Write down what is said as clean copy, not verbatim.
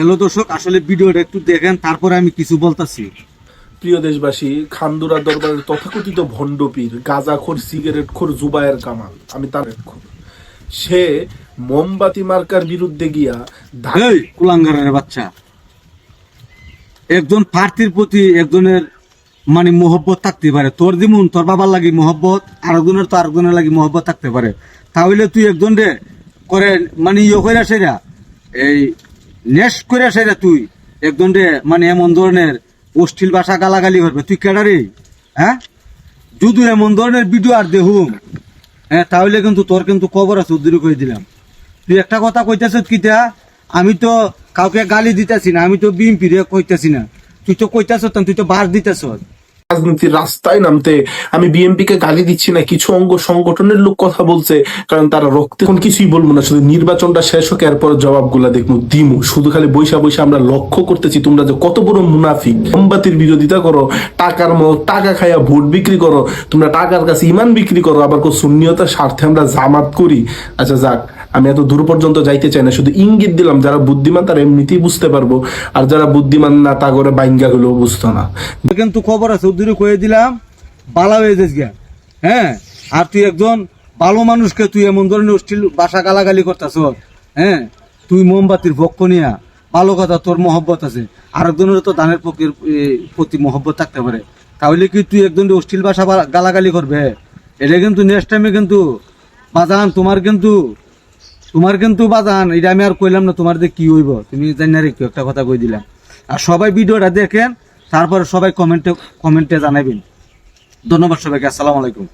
এলো দর্শক, আসলে ভিডিওটা একটু দেখেন, তারপরে আমি কিছু বলতাছি। প্রিয় দেশবাসী, খান্দুরা দরবারের তথাকথিত ভণ্ডপীর গাঁজাখোর সিগারেটখোর জুবায়ের কামাল, আমি তার সে মোমবাতি মার্কার বিরুদ্ধে গিয়া এই কুলাঙ্গারের বাচ্চা, একজন প্রার্থীর প্রতি একজনের মানে মহব্বত থাকতে পারে। তোর যেমন তোর বাবার লাগি মহব্বত, আরেকজনের তো আরেকজনের লাগি মহব্বত থাকতে পারে। তাহলে তুই একজন রে করে মানে ইয়ে করে সেরা এই নেক্সট করে সেরা তুই একজন রে মানে এমন ধরনের অশ্লীল ভাষা গালাগালি করবে, তুই কেডারে? হ্যাঁ, যদি এমন ধরনের ভিডিও আর দেখুম, হ্যাঁ, তাহলে কিন্তু তোর কিন্তু খবর আছে, উদ্দিন করে দিলাম। তুই একটা কথা কইতেছ কিতা, আমি তো কাউকে গালি দিতেছি না, আমি তো বিএমপি রে কইতেছি না, তুই তো কইতেছ, তুই তো বাস দিতেছ। রাজনীতির রাস্তায় নামতে আমি বিএনপি কে গালি দিচ্ছি না, কিছু অঙ্গ সংগঠনের লোক কথা বলছে, কারণ তারা রক্তে এখন কিছুই বলবো না, শুধু নির্বাচনটা শেষ হোক, এরপর জবাবগুলা দেখবো দিমু। শুধু খালি বৈশা বৈশা আমরা লক্ষ্য করতেছি তোমরা যে কত বড় মুনাফিক, মোমবাতির বিরোধিতা করো, টাকা খাইয়া ভোট বিক্রি করো, তোমরা টাকার কাছে ইমান বিক্রি করো, আবার সুন্নিয়তার স্বার্থে আমরা জামাত করি। আচ্ছা যাক, আমি এত দূর পর্যন্ত যাইতে চাই না, শুধু ইঙ্গিত দিলাম, যারা বুদ্ধিমান তারা এমনিতেই বুঝতে পারবো, আর যারা বুদ্ধিমান না তা করে বাইঙ্গা গুলো বুঝতো না। কিন্তু খবর আছে, উদ্দিন কয়ে দিলাম, বালা হয়ে যাস গিয়া। হ্যাঁ, আর তুই একজন ভালো মানুষকে তুই এমন ধরনের অশ্লীল ভাষা গালাগালি করতেছ। হ্যাঁ, তুই মোমবাতির পক্ষ নিয়া, ভালো কথা, তোর মহব্বত আছে, আরেকজনের তো ধানের পক্ষের প্রতি মহব্বত থাকতে পারে। তাহলে কি তুই একজন অশ্লীল ভাষা গালাগালি করবে? এটা কিন্তু নেক্সট টাইমে কিন্তু বাজান তোমার কিন্তু বাজান, এটা আমি আর কইলাম না, তোমার যে কি হইব তুমি জানি না রে, একটা কথা কই দিলাম। আর সবাই ভিডিওটা দেখেন, তারপরে সবাই কমেন্টে জানাবেন। ধন্যবাদ সবাইকে, আসসালামু আলাইকুম।